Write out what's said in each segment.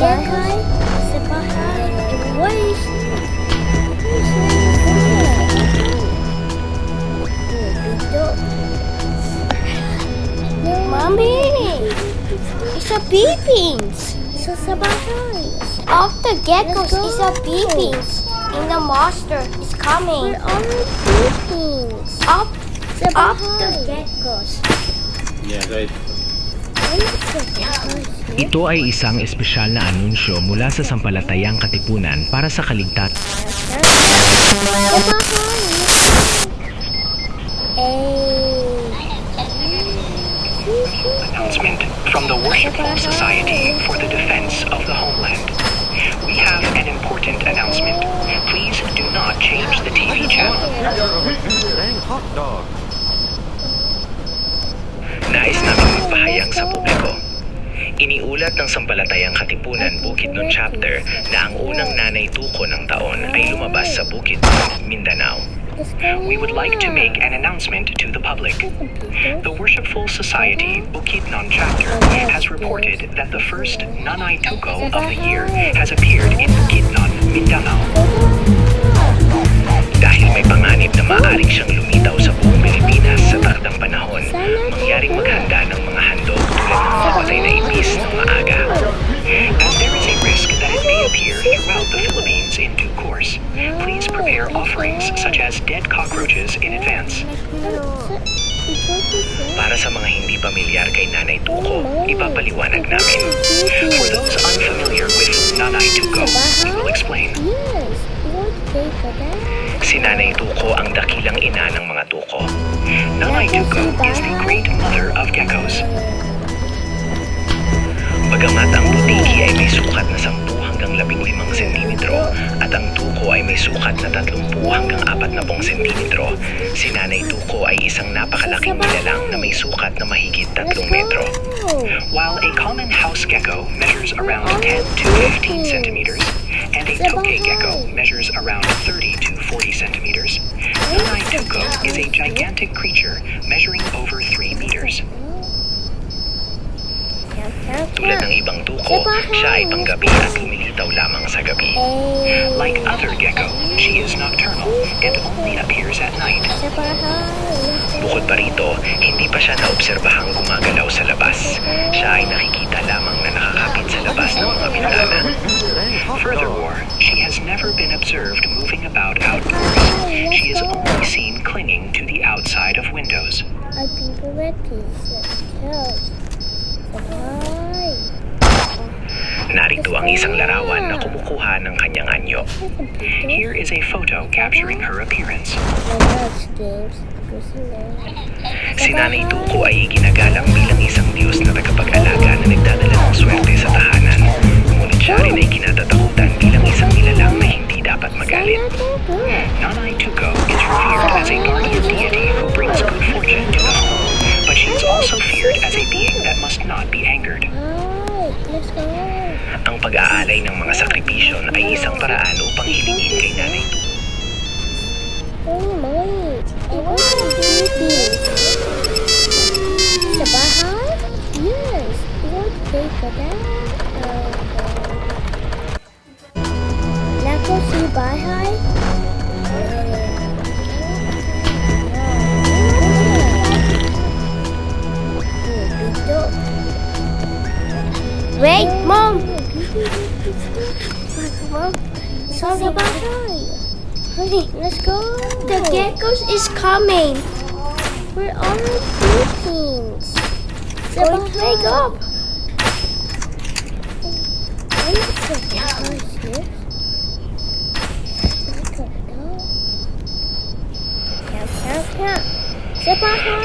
bahay, sa bahay, waste. Mommy, it's a beepings. Sa bahay. Of the geckos is a beepings. And the monster is coming. Where are the beepings? Up the geckos. Yeah, right. Ito ay isang espesyal na anunsyo mula sa Sampalatayang Katipunan para sa kaligtasan. Announcement from the Worshipful Society for the Defense of the Homeland. We have an important announcement. Please do not change the TV channel. Hot dog. Nais namin magpahayag sa publiko. Iniulat ng Sampalatayang Katipunan Bukidnon Chapter na ang unang nanay tuko ng taon ay lumabas sa Bukidnon, Mindanao. We would like to make an announcement to the public. The Worshipful Society Bukidnon Chapter has reported that the first Nanay Tuko of the year has appeared in Bukidnon, Mindanao. Dahil may panganib na maaaring siyang lumitaw sa buong Pilipinas sa takdang panahon, mangyaring maghanda ng mga handog tulad ng mga patay na ipis ng maaga. As there is a risk that it may appear throughout the Philippines in due course, please prepare offerings such as dead cockroaches in advance. Para sa mga hindi pamilyar kay Nanay Tuko, ipapaliwanag namin. For those unfamiliar with Nanay Tuko, we will explain. Si Nanay Tuko ang dakilang ina ng mga tuko. Nanay Tuko is the great mother of geckos. Bagamat ang butiki ay may sukat na 10 hanggang 15 sentimetro at ang tuko ay may sukat na 30 hanggang 40 sentimetro, si Nanay Tuko ay isang napakalaking nilalang na may sukat na mahigit 3 metro. While a common house gecko measures around 10 to 15 centimeters, and a toge gecko measures around 30 to 40 centimeters, Nanay Tuko is a gigantic creature measuring over 3 meters. Tulad ng ibang tuko, siya ay panggabi at lumilitaw lamang sa gabi. Like other gecko, she is nocturnal and only appears at night. Bukod pa rito, hindi pa siya naobserbahang gumagalaw sa labas. Siya ay nakikita lamang na nakakapit sa labas ng mga bintana. Furthermore, she has never been observed moving about outdoors. She is only seen clinging to the outside of windows. Narito ang isang larawan na kumukuha ng kanyang anyo. Here is a photo capturing her appearance. Si Nanay Tuko ay ginagalang bilang isang Diyos na tagapag-alaga na nagdadala ng swerte sa tahanan. Ngunit siya rin ay kinatatakutan bilang isang nilalang na hindi dapat magalit. Nanay Tuko is revered as a guardian deity who brings good fortune to the home, but she is also feared as a being that must not be angered. Ang pag-aalay ng mga sakripisyon ay isang paraan upang hilingin kay Nanay Tuko. Sa bahay? Yes. What day ka na? Nako si bahay? Wait, Mom! Mom, sa bahay. Honey, let's go. The geckos is coming. Where are the beepings? Wake up!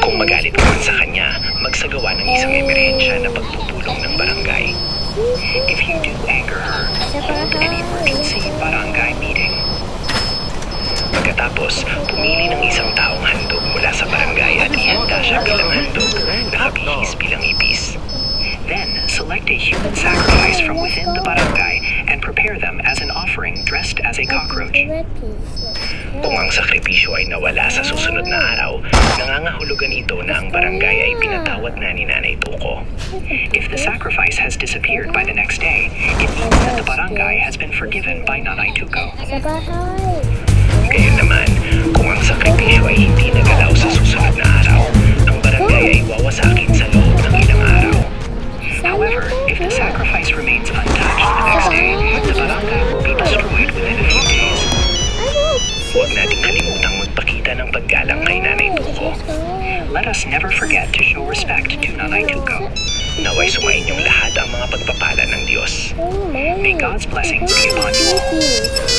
Kung magalit ka man sa kanya, magsagawa ng isang emerhensya na pagpupulong ng barangay. If you do anger her, hold an emergency barangay meeting. Pagkatapos, pumili ng isang taong handog mula sa barangay at ihanda siya bilang handog, nakabihis bilang ipis. Then, select a human sacrifice from within the barangay and prepare them as an offering dressed as a cockroach. Kung ang sakripisyo ay nawala sa susunod na araw, nangangahulugan ito na ang barangay ay pinatawad na ni Nanay Tuko. If the sacrifice has disappeared by the next day, it means that the barangay has been forgiven by Nanay Tuko. Sa bahay. Gayon naman, kung ang sakripisyo ay hindi nagalaw sa susunod na araw, ang barangay ay wawasakin sa loob ng ilang araw. However, if the sacrifice remains untouched the next day, the barangay will be destroyed within a few days. Huwag nating kalimutang magpakita ng paggalang kay Nanay Tuko. Let us never forget to show respect to Nanay Tuko. Naway sumayin niyong lahat ang mga pagpapala ng Diyos. May God's blessings be upon you all.